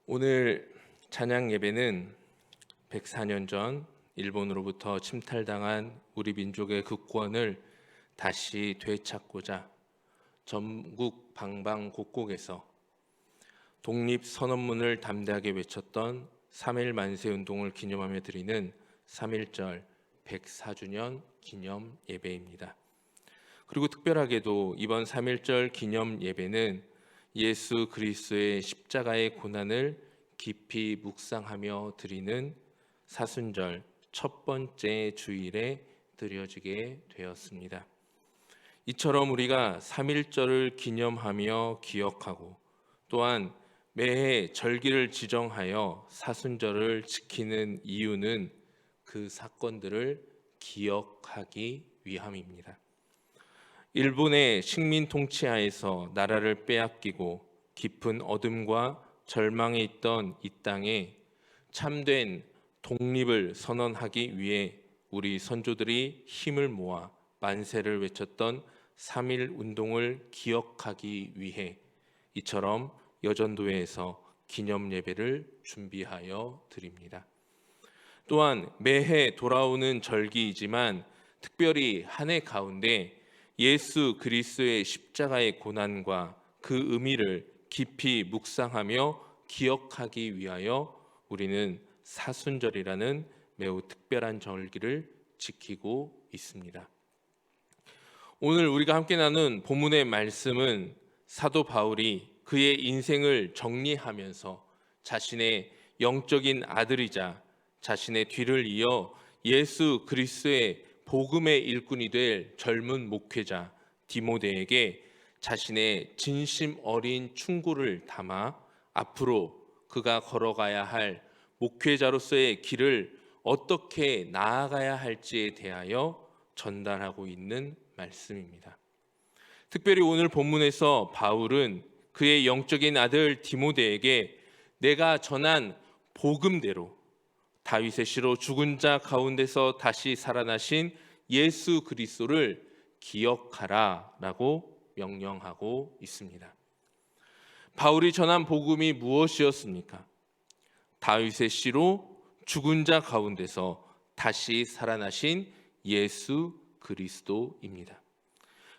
오늘 찬양 예배는 104년 전 일본으로부터 침탈당한 우리 민족의 국권을 다시 되찾고자 전국 방방곡곡에서 독립선언문을 담대하게 외쳤던 3.1 만세운동을 기념하며 드리는 3.1절 104주년 기념 예배입니다. 그리고 특별하게도 이번 3.1절 기념 예배는 예수 그리스도의 십자가의 고난을 깊이 묵상하며 드리는 사순절 첫 번째 주일에 드려지게 되었습니다. 이처럼 우리가 3.1절을 기념하며 기억하고 또한 매해 절기를 지정하여 사순절을 지키는 이유는 그 사건들을 기억하기 위함입니다. 일본의 식민 통치하에서 나라를 빼앗기고 깊은 어둠과 절망에 있던 이 땅에 참된 독립을 선언하기 위해 우리 선조들이 힘을 모아 만세를 외쳤던 3.1 운동을 기억하기 위해 이처럼 여전도회에서 기념 예배를 준비하여 드립니다. 또한 매해 돌아오는 절기이지만 특별히 한 해 가운데 예수 그리스도의 십자가의 고난과 그 의미를 깊이 묵상하며 기억하기 위하여 우리는 사순절이라는 매우 특별한 절기를 지키고 있습니다. 오늘 우리가 함께 나눈 본문의 말씀은 사도 바울이 그의 인생을 정리하면서 자신의 영적인 아들이자 자신의 뒤를 이어 예수 그리스도의 복음의 일꾼이 될 젊은 목회자 디모데에게 자신의 진심 어린 충고를 담아 앞으로 그가 걸어가야 할 목회자로서의 길을 어떻게 나아가야 할지에 대하여 전달하고 있는 말씀입니다. 특별히 오늘 본문에서 바울은 그의 영적인 아들 디모데에게 내가 전한 복음대로 다윗의 씨로 죽은 자 가운데서 다시 살아나신 예수 그리스도를 기억하라라고 명령하고 있습니다. 바울이 전한 복음이 무엇이었습니까? 다윗의 씨로 죽은 자 가운데서 다시 살아나신 예수 그리스도입니다.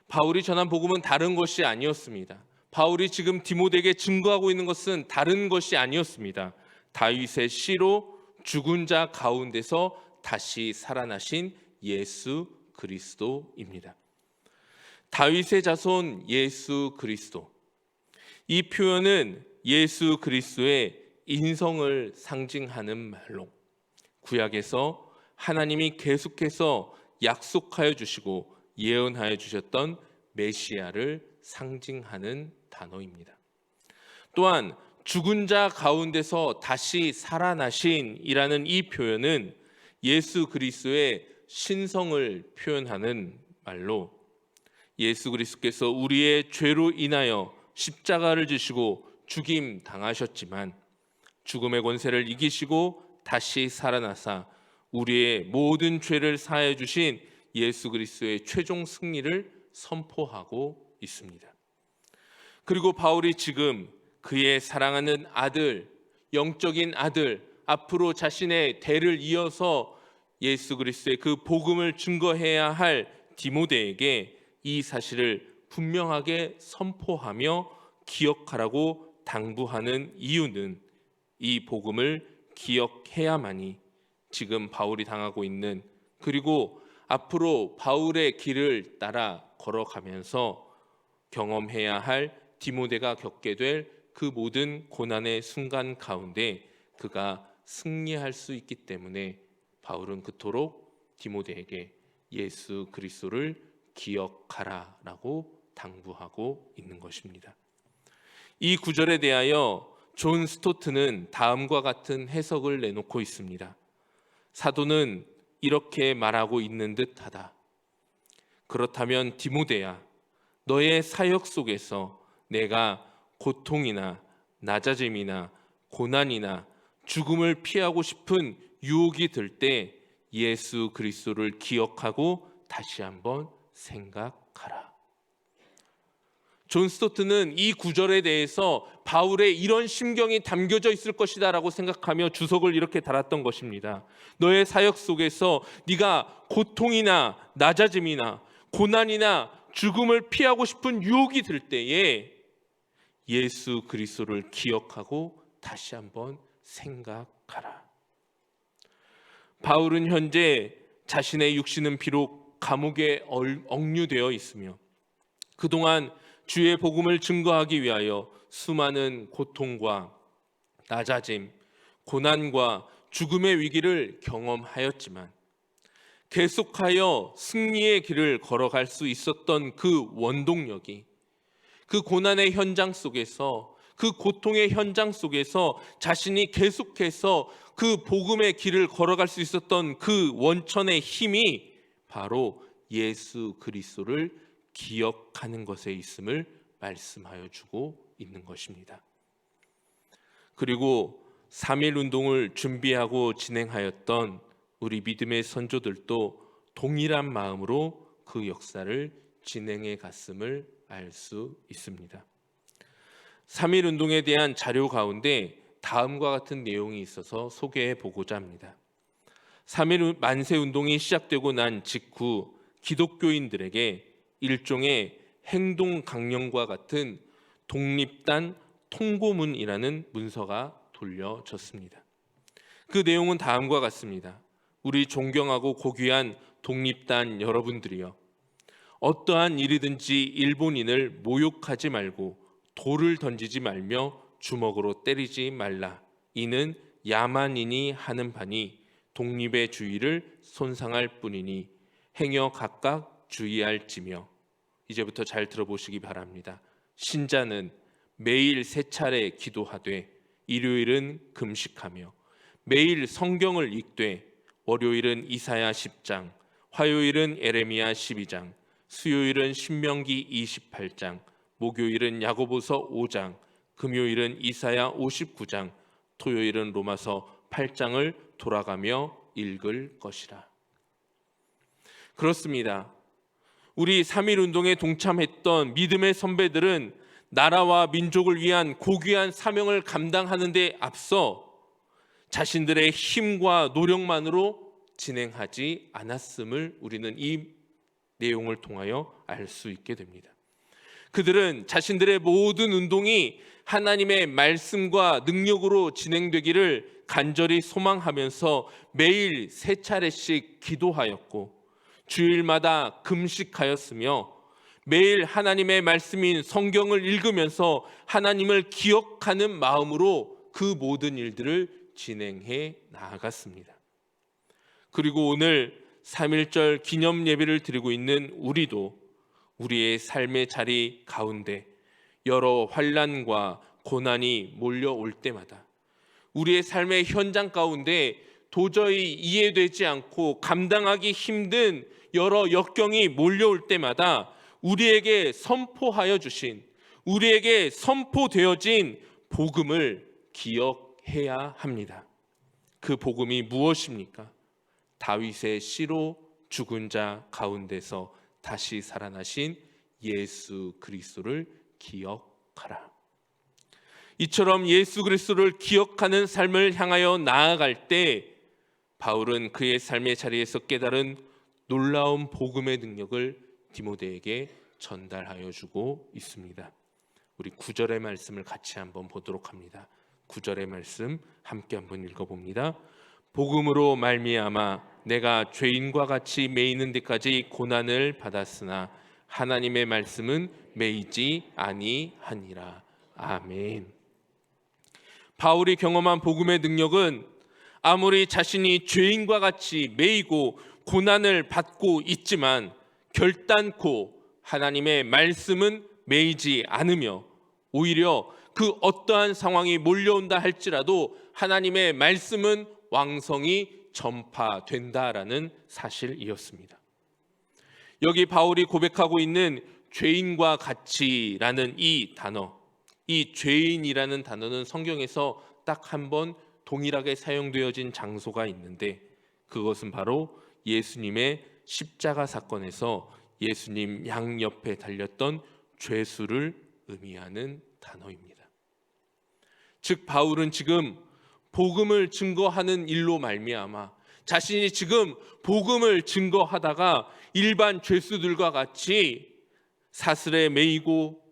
바울이 전한 복음은 다른 것이 아니었습니다. 바울이 지금 디모데에게 증거하고 있는 것은 다른 것이 아니었습니다. 다윗의 씨로 죽은 자 가운데서 다시 살아나신 예수 그리스도입니다. 다윗의 자손 예수 그리스도. 이 표현은 예수 그리스도의 인성을 상징하는 말로 구약에서 하나님이 계속해서 약속하여 주시고 예언하여 주셨던 메시아를 상징하는 단어입니다. 또한 죽은 자 가운데서 다시 살아나신이라는 이 표현은 예수 그리스도의 신성을 표현하는 말로 예수 그리스도께서 우리의 죄로 인하여 십자가를 지시고 죽임 당하셨지만 죽음의 권세를 이기시고 다시 살아나사 우리의 모든 죄를 사하여 주신 예수 그리스도의 최종 승리를 선포하고 있습니다. 그리고 바울이 지금 그의 사랑하는 아들, 영적인 아들, 앞으로 자신의 대를 이어서 예수 그리스도의 그 복음을 증거해야 할 디모데에게 이 사실을 분명하게 선포하며 기억하라고 당부하는 이유는 이 복음을 기억해야만이 지금 바울이 당하고 있는 그리고 앞으로 바울의 길을 따라 걸어가면서 경험해야 할 디모데가 겪게 될 그 모든 고난의 순간 가운데 그가 승리할 수 있기 때문에 바울은 그토록 디모데에게 예수 그리스도를 기억하라라고 당부하고 있는 것입니다. 이 구절에 대하여 존 스토트는 다음과 같은 해석을 내놓고 있습니다. 사도는 이렇게 말하고 있는 듯하다. 그렇다면 디모데야, 너의 사역 속에서 내가 고통이나 낮아짐이나 고난이나 죽음을 피하고 싶은 유혹이 들 때 예수 그리스도를 기억하고 다시 한번 생각하라. 존 스토트는 이 구절에 대해서 바울의 이런 심경이 담겨져 있을 것이다라고 생각하며 주석을 이렇게 달았던 것입니다. 너의 사역 속에서 네가 고통이나 낮아짐이나 고난이나 죽음을 피하고 싶은 유혹이 들 때에 예수 그리스도를 기억하고 다시 한번 생각하라. 바울은 현재 자신의 육신은 비록 감옥에 억류되어 있으며 그동안 주의 복음을 증거하기 위하여 수많은 고통과 낮아짐, 고난과 죽음의 위기를 경험하였지만 계속하여 승리의 길을 걸어갈 수 있었던 그 원동력이 그 고난의 현장 속에서, 그 고통의 현장 속에서 자신이 계속해서 그 복음의 길을 걸어갈 수 있었던 그 원천의 힘이 바로 예수 그리스도를 기억하는 것에 있음을 말씀하여 주고 있는 것입니다. 그리고 3.1 운동을 준비하고 진행하였던 우리 믿음의 선조들도 동일한 마음으로 그 역사를 진행해 갔음을 알 수 있습니다. 3.1 운동에 대한 자료 가운데 다음과 같은 내용이 있어서 소개해 보고자 합니다. 3.1 만세 운동이 시작되고 난 직후 기독교인들에게 일종의 행동 강령과 같은 독립단 통고문이라는 문서가 돌려졌습니다. 그 내용은 다음과 같습니다. 우리 존경하고 고귀한 독립단 여러분들이여, 어떠한 일이든지 일본인을 모욕하지 말고 돌을 던지지 말며 주먹으로 때리지 말라. 이는 야만인이 하는 바니 독립의 주의를 손상할 뿐이니 행여 각각 주의할지며. 이제부터 잘 들어보시기 바랍니다. 신자는 매일 3차례 기도하되 일요일은 금식하며 매일 성경을 읽되 월요일은 이사야 10장, 화요일은 에레미야 12장, 수요일은 신명기 28장, 목요일은 야고보서 5장, 금요일은 이사야 59장, 토요일은 로마서 8장을 돌아가며 읽을 것이라. 그렇습니다. 우리 3.1 운동에 동참했던 믿음의 선배들은 나라와 민족을 위한 고귀한 사명을 감당하는 데 앞서 자신들의 힘과 노력만으로 진행하지 않았음을 우리는 이 내용을 통하여 알 수 있게 됩니다. 그들은 자신들의 모든 운동이 하나님의 말씀과 능력으로 진행되기를 간절히 소망하면서 매일 3차례씩 기도하였고 주일마다 금식하였으며 매일 하나님의 말씀인 성경을 읽으면서 하나님을 기억하는 마음으로 그 모든 일들을 진행해 나아갔습니다. 그리고 오늘 3.1절 기념 예배를 드리고 있는 우리도 우리의 삶의 자리 가운데 여러 환난과 고난이 몰려올 때마다, 우리의 삶의 현장 가운데 도저히 이해되지 않고 감당하기 힘든 여러 역경이 몰려올 때마다 우리에게 선포하여 주신, 우리에게 선포되어진 복음을 기억해야 합니다. 그 복음이 무엇입니까? 다윗의 씨로 죽은 자 가운데서 다시 살아나신 예수 그리스도를 기억하라. 이처럼 예수 그리스도를 기억하는 삶을 향하여 나아갈 때 바울은 그의 삶의 자리에서 깨달은 놀라운 복음의 능력을 디모데에게 전달하여 주고 있습니다. 우리 9절의 말씀을 같이 한번 보도록 합니다. 9절의 말씀 함께 한번 읽어봅니다. 복음으로 말미암아 내가 죄인과 같이 매이는 데까지 고난을 받았으나 하나님의 말씀은 매이지 아니하니라. 아멘. 바울이 경험한 복음의 능력은 아무리 자신이 죄인과 같이 매이고 고난을 받고 있지만 결단코 하나님의 말씀은 매이지 않으며 오히려 그 어떠한 상황이 몰려온다 할지라도 하나님의 말씀은 왕성히 전파된다라는 사실이었습니다. 여기 바울이 고백하고 있는 죄인과 같이라는 이 단어, 이 죄인이라는 단어는 성경에서 딱 한 번 동일하게 사용되어진 장소가 있는데 그것은 바로 예수님의 십자가 사건에서 예수님 양옆에 달렸던 죄수를 의미하는 단어입니다. 즉 바울은 지금 복음을 증거하는 일로 말미암아 자신이 지금 복음을 증거하다가 일반 죄수들과 같이 사슬에 매이고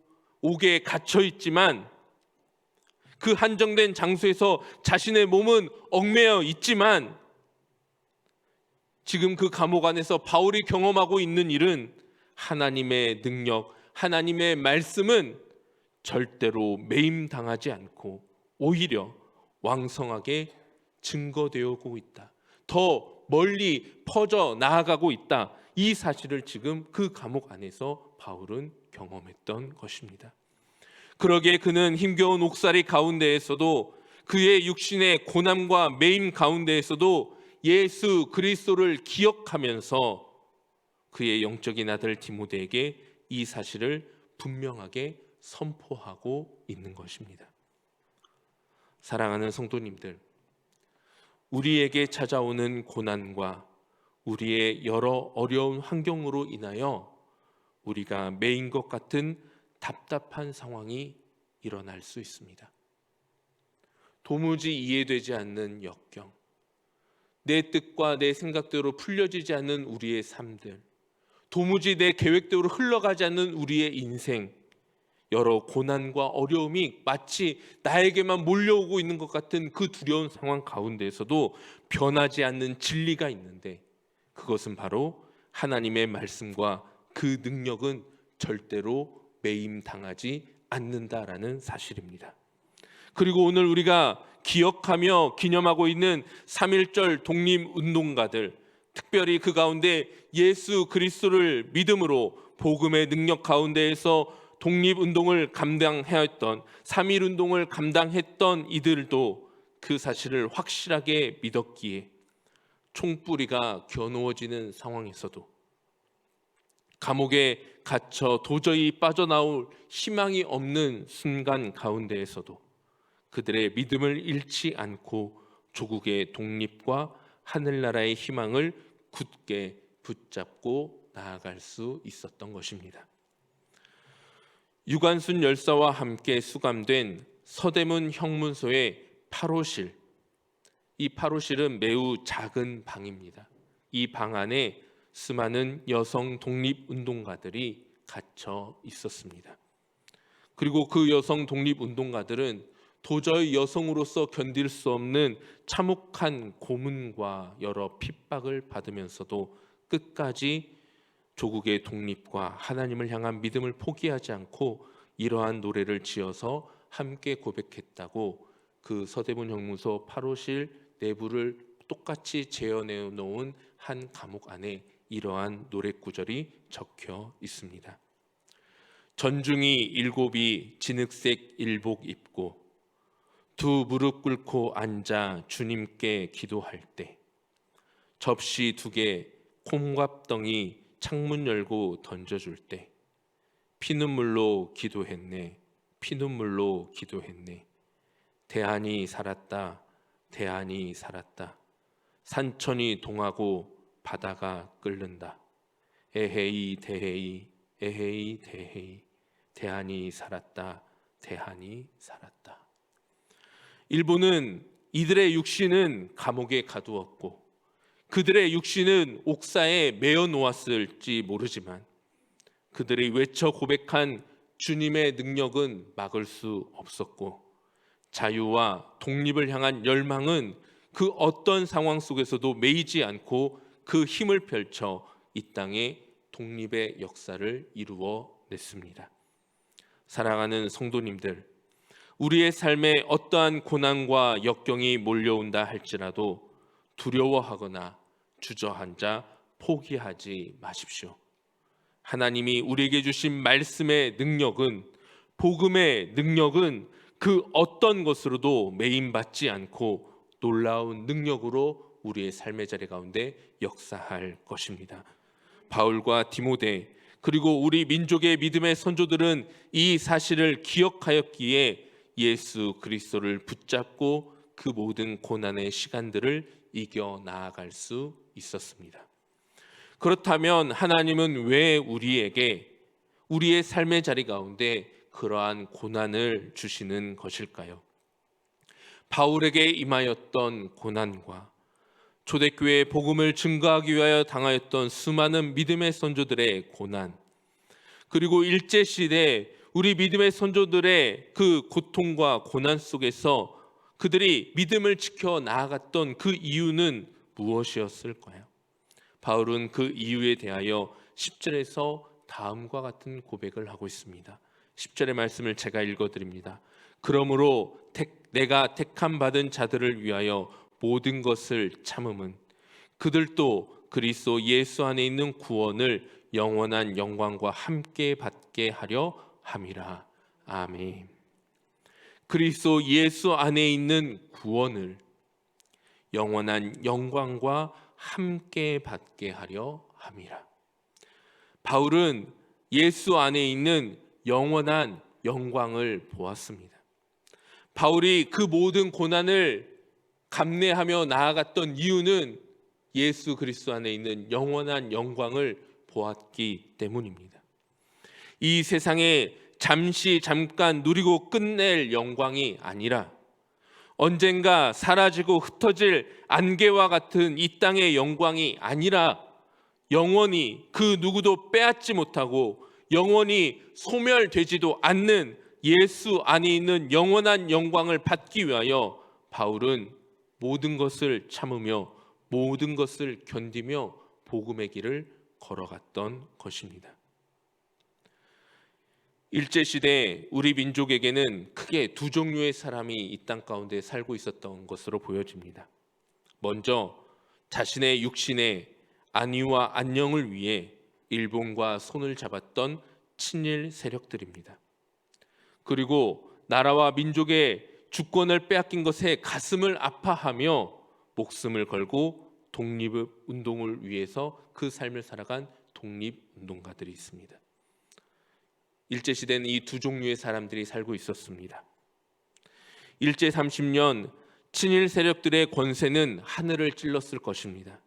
옥에 갇혀 있지만 그 한정된 장소에서 자신의 몸은 얽매여 있지만 지금 그 감옥 안에서 바울이 경험하고 있는 일은 하나님의 능력, 하나님의 말씀은 절대로 매임당하지 않고 오히려 왕성하게 증거되어오고 있다. 더 멀리 퍼져 나아가고 있다. 이 사실을 지금 그 감옥 안에서 바울은 경험했던 것입니다. 그러기에 그는 힘겨운 옥살이 가운데에서도 그의 육신의 고난과 매임 가운데에서도 예수 그리스도를 기억하면서 그의 영적인 아들 디모데에게 이 사실을 분명하게 선포하고 있는 것입니다. 사랑하는 성도님들, 우리에게 찾아오는 고난과 우리의 여러 어려운 환경으로 인하여 우리가 매인 것 같은 답답한 상황이 일어날 수 있습니다. 도무지 이해되지 않는 역경, 내 뜻과 내 생각대로 풀려지지 않는 우리의 삶들, 도무지 내 계획대로 흘러가지 않는 우리의 인생, 여러 고난과 어려움이 마치 나에게만 몰려오고 있는 것 같은 그 두려운 상황 가운데에서도 변하지 않는 진리가 있는데 그것은 바로 하나님의 말씀과 그 능력은 절대로 매임당하지 않는다라는 사실입니다. 그리고 오늘 우리가 기억하며 기념하고 있는 3.1절 독립운동가들, 특별히 그 가운데 예수 그리스도를 믿음으로 복음의 능력 가운데에서 독립운동을 감당했던 3.1운동을 감당했던 이들도 그 사실을 확실하게 믿었기에 총뿌리가 겨누어지는 상황에서도 감옥에 갇혀 도저히 빠져나올 희망이 없는 순간 가운데에서도 그들의 믿음을 잃지 않고 조국의 독립과 하늘나라의 희망을 굳게 붙잡고 나아갈 수 있었던 것입니다. 유관순 열사와 함께 수감된 서대문 형문소의 8호실, 이 8호실은 매우 작은 방입니다. 이 방 안에 수많은 여성 독립운동가들이 갇혀 있었습니다. 그리고 그 여성 독립운동가들은 도저히 여성으로서 견딜 수 없는 참혹한 고문과 여러 핍박을 받으면서도 끝까지 조국의 독립과 하나님을 향한 믿음을 포기하지 않고 이러한 노래를 지어서 함께 고백했다고 그 서대문 형무소 8호실 내부를 똑같이 재현해 놓은 한 감옥 안에 이러한 노래 구절이 적혀 있습니다. 전중이 일곱이 진흙색 일복 입고 두 무릎 꿇고 앉아 주님께 기도할 때 접시 두 개 콩밥덩이 창문 열고 던져줄 때 피눈물로 기도했네, 피눈물로 기도했네. 대한이 살았다, 대한이 살았다. 산천이 동하고 바다가 끓는다. 에헤이 대헤이, 에헤이 대헤이. 대한이 살았다, 대한이 살았다. 일본은 이들의 육신은 감옥에 가두었고 그들의 육신은 옥사에 매어 놓았을지 모르지만 그들이 외쳐 고백한 주님의 능력은 막을 수 없었고 자유와 독립을 향한 열망은 그 어떤 상황 속에서도 매이지 않고 그 힘을 펼쳐 이 땅에 독립의 역사를 이루어 냈습니다. 사랑하는 성도님들, 우리의 삶에 어떠한 고난과 역경이 몰려온다 할지라도 두려워하거나 주저앉아 포기하지 마십시오. 하나님이 우리에게 주신 말씀의 능력은, 복음의 능력은 그 어떤 것으로도 매임받지 않고 놀라운 능력으로 우리의 삶의 자리 가운데 역사할 것입니다. 바울과 디모데 그리고 우리 민족의 믿음의 선조들은 이 사실을 기억하였기에 예수 그리스도를 붙잡고 그 모든 고난의 시간들을 이겨 나아갈 수 있었습니다. 그렇다면 하나님은 왜 우리에게 우리의 삶의 자리 가운데 그러한 고난을 주시는 것일까요? 바울에게 임하였던 고난과 초대교회의 복음을 증거하기 위하여 당하였던 수많은 믿음의 선조들의 고난, 그리고 일제시대 우리 믿음의 선조들의 그 고통과 고난 속에서 그들이 믿음을 지켜 나아갔던 그 이유는 무엇이었을까요? 바울은 그 이유에 대하여 10절에서 다음과 같은 고백을 하고 있습니다. 10절의 말씀을 제가 읽어드립니다. 그러므로 내가 택함 받은 자들을 위하여 모든 것을 참음은 그들도 그리스도 예수 안에 있는 구원을 영원한 영광과 함께 받게 하려 함이라. 아멘. 그리스도 예수 안에 있는 구원을 영원한 영광과 함께 받게 하려 함이라. 바울은 예수 안에 있는 영원한 영광을 보았습니다. 바울이 그 모든 고난을 감내하며 나아갔던 이유는 예수 그리스도 안에 있는 영원한 영광을 보았기 때문입니다. 이 세상에 잠깐 누리고 끝낼 영광이 아니라 언젠가 사라지고 흩어질 안개와 같은 이 땅의 영광이 아니라 영원히 그 누구도 빼앗지 못하고 영원히 소멸되지도 않는 예수 안에 있는 영원한 영광을 받기 위하여 바울은 모든 것을 참으며 모든 것을 견디며 복음의 길을 걸어갔던 것입니다. 일제시대 우리 민족에게는 크게 두 종류의 사람이 이 땅 가운데 살고 있었던 것으로 보여집니다. 먼저 자신의 육신의 안위와 안녕을 위해 일본과 손을 잡았던 친일 세력들입니다. 그리고 나라와 민족의 주권을 빼앗긴 것에 가슴을 아파하며 목숨을 걸고 독립운동을 위해서 그 삶을 살아간 독립운동가들이 있습니다. 일제시대는 이 두 종류의 사람들이 살고 있었습니다. 일제 30년 친일 세력들의 권세는 하늘을 찔렀을 것입니다.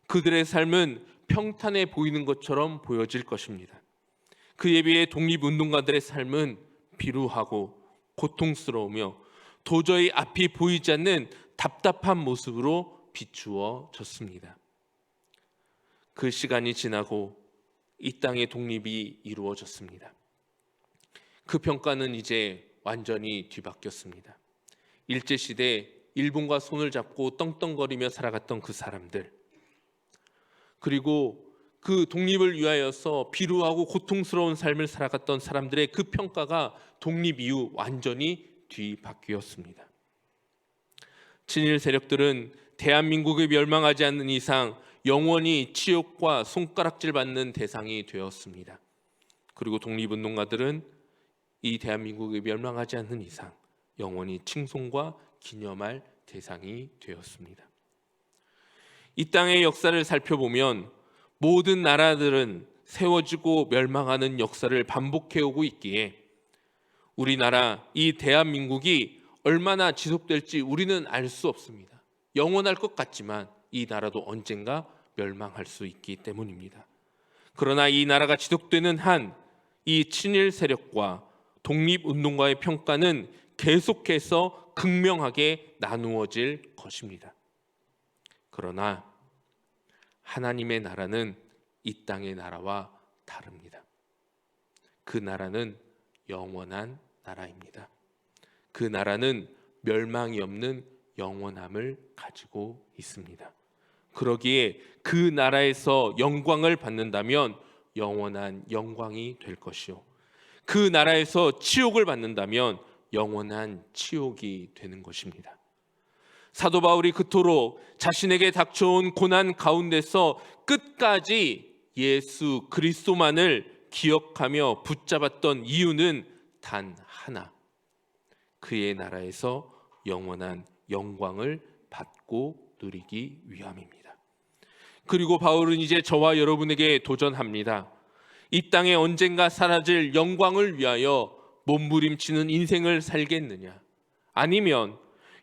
그들의 삶은 평탄해 보이는 것처럼 보여질 것입니다. 그에 비해 독립운동가들의 삶은 비루하고 고통스러우며 도저히 앞이 보이지 않는 답답한 모습으로 비추어졌습니다. 그 시간이 지나고 이 땅의 독립이 이루어졌습니다. 그 평가는 이제 완전히 뒤바뀌었습니다. 일제시대 일본과 손을 잡고 떵떵거리며 살아갔던 그 사람들, 그리고 그 독립을 위하여서 비루하고 고통스러운 삶을 살아갔던 사람들의 그 평가가 독립 이후 완전히 뒤바뀌었습니다. 친일 세력들은 대한민국이 멸망하지 않는 이상 영원히 치욕과 손가락질 받는 대상이 되었습니다. 그리고 독립운동가들은 이 대한민국이 멸망하지 않는 이상 영원히 칭송과 기념할 대상이 되었습니다. 이 땅의 역사를 살펴보면 모든 나라들은 세워지고 멸망하는 역사를 반복해오고 있기에 우리나라, 이 대한민국이 얼마나 지속될지 우리는 알 수 없습니다. 영원할 것 같지만 이 나라도 언젠가 멸망할 수 있기 때문입니다. 그러나 이 나라가 지속되는 한 이 친일 세력과 독립운동가의 평가는 계속해서 극명하게 나누어질 것입니다. 그러나 하나님의 나라는 이 땅의 나라와 다릅니다. 그 나라는 영원한 나라입니다. 그 나라는 멸망이 없는 영원함을 가지고 있습니다. 그러기에 그 나라에서 영광을 받는다면 영원한 영광이 될 것이요, 그 나라에서 치욕을 받는다면 영원한 치욕이 되는 것입니다. 사도 바울이 그토록 자신에게 닥쳐온 고난 가운데서 끝까지 예수 그리스도만을 기억하며 붙잡았던 이유는 단 하나, 그의 나라에서 영원한 영광을 받고 누리기 위함입니다. 그리고 바울은 이제 저와 여러분에게 도전합니다. 이 땅에 언젠가 사라질 영광을 위하여 몸부림치는 인생을 살겠느냐, 아니면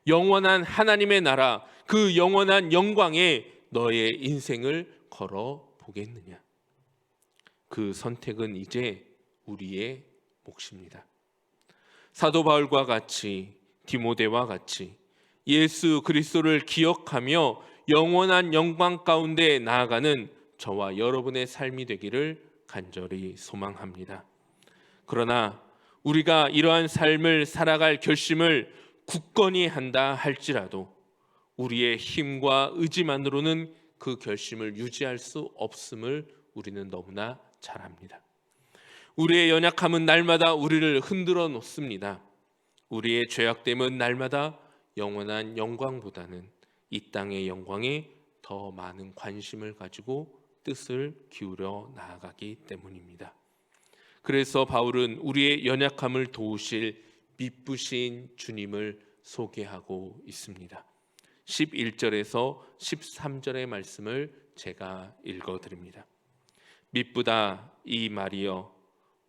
영원한 하나님의 나라, 그 영원한 영광에 너의 인생을 걸어 보겠느냐. 그 선택은 이제 우리의 몫입니다. 사도 바울과 같이, 디모데와 같이 예수 그리스도를 기억하며 영원한 영광 가운데 나아가는 저와 여러분의 삶이 되기를 간절히 소망합니다. 그러나 우리가 이러한 삶을 살아갈 결심을 굳건히 한다 할지라도 우리의 힘과 의지만으로는 그 결심을 유지할 수 없음을 우리는 너무나 잘 압니다. 우리의 연약함은 날마다 우리를 흔들어 놓습니다. 우리의 죄악됨은 날마다 영원한 영광보다는 이 땅의 영광에 더 많은 관심을 가지고 뜻을 기울여 나아가기 때문입니다. 그래서 바울은 우리의 연약함을 도우실 미쁘신 주님을 소개하고 있습니다. 11절에서 13절의 말씀을 제가 읽어드립니다. 미쁘다 이 말이여,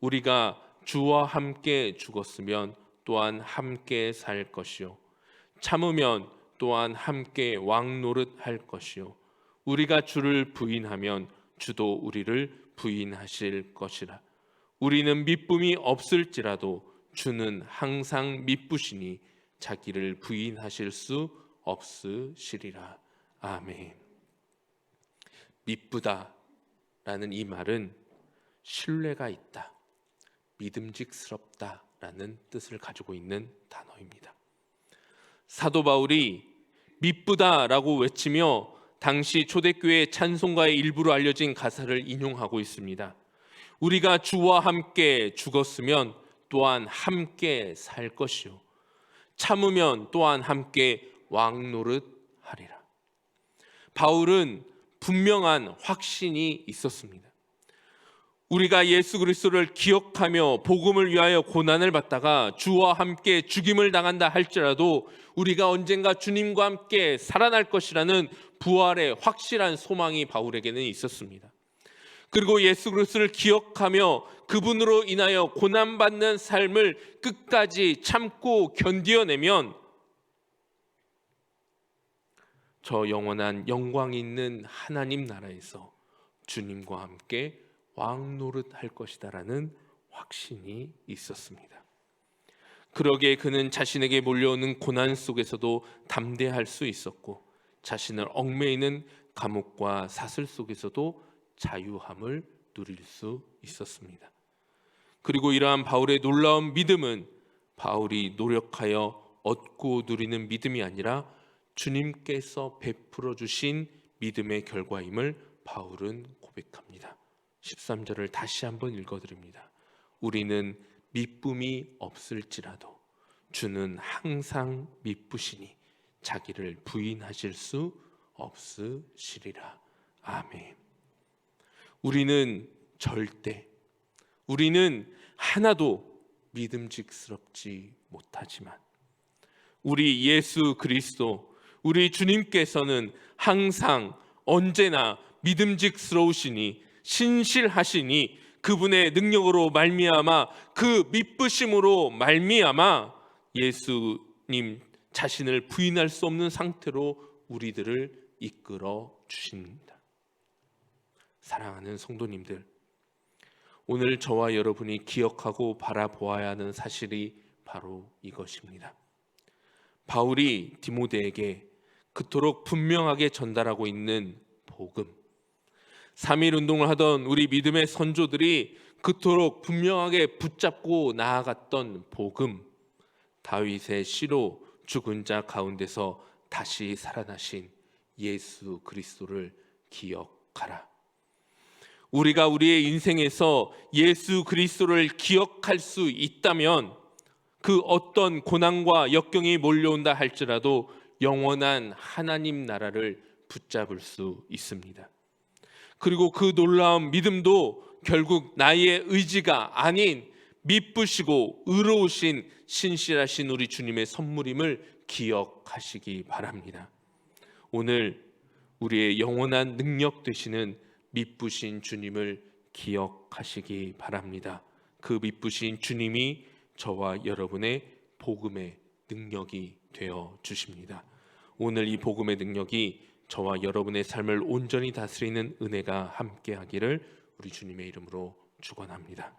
우리가 주와 함께 죽었으면 또한 함께 살 것이요, 참으면 또한 함께 왕 노릇할 것이요, 우리가 주를 부인하면 주도 우리를 부인하실 것이라. 우리는 미쁨이 없을지라도 주는 항상 미쁘시니 자기를 부인하실 수 없으시리라. 아멘. 미쁘다라는 이 말은 신뢰가 있다, 믿음직스럽다라는 뜻을 가지고 있는 단어입니다. 사도 바울이 미쁘다라고 외치며 당시 초대교회 찬송가의 일부로 알려진 가사를 인용하고 있습니다. 우리가 주와 함께 죽었으면 또한 함께 살 것이요, 참으면 또한 함께 왕 노릇하리라. 바울은 분명한 확신이 있었습니다. 우리가 예수 그리스도를 기억하며 복음을 위하여 고난을 받다가 주와 함께 죽임을 당한다 할지라도 우리가 언젠가 주님과 함께 살아날 것이라는 부활의 확실한 소망이 바울에게는 있었습니다. 그리고 예수 그리스도를 기억하며 그분으로 인하여 고난받는 삶을 끝까지 참고 견디어내면 저 영원한 영광이 있는 하나님 나라에서 주님과 함께 왕 노릇할 것이다라는 확신이 있었습니다. 그러기에 그는 자신에게 몰려오는 고난 속에서도 담대할 수 있었고, 자신을 얽매이는 감옥과 사슬 속에서도 자유함을 누릴 수 있었습니다. 그리고 이러한 바울의 놀라운 믿음은 바울이 노력하여 얻고 누리는 믿음이 아니라 주님께서 베풀어 주신 믿음의 결과임을 바울은 고백합니다. 13절을 다시 한번 읽어드립니다. 우리는 미쁨이 없을지라도 주는 항상 미쁘시니 자기를 부인하실 수 없으시리라. 아멘. 우리는 우리는 하나도 믿음직스럽지 못하지만 우리 예수 그리스도, 우리 주님께서는 항상 언제나 믿음직스러우시니 신실하시니 그분의 능력으로 말미암아, 그 미쁘심으로 말미암아 예수님 자신을 부인할 수 없는 상태로 우리들을 이끌어 주십니다. 사랑하는 성도님들, 오늘 저와 여러분이 기억하고 바라보아야 하는 사실이 바로 이것입니다. 바울이 디모데에게 그토록 분명하게 전달하고 있는 복음, 3.1 운동을 하던 우리 믿음의 선조들이 그토록 분명하게 붙잡고 나아갔던 복음, 다윗의 시로 죽은 자 가운데서 다시 살아나신 예수 그리스도를 기억하라. 우리가 우리의 인생에서 예수 그리스도를 기억할 수 있다면 그 어떤 고난과 역경이 몰려온다 할지라도 영원한 하나님 나라를 붙잡을 수 있습니다. 그리고 그 놀라운 믿음도 결국 나의 의지가 아닌 미쁘시고 의로우신 신실하신 우리 주님의 선물임을 기억하시기 바랍니다. 오늘 우리의 영원한 능력 되시는 미쁘신 주님을 기억하시기 바랍니다. 그 미쁘신 주님이 저와 여러분의 복음의 능력이 되어 주십니다. 오늘 이 복음의 능력이 저와 여러분의 삶을 온전히 다스리는 은혜가 함께하기를 우리 주님의 이름으로 축원합니다.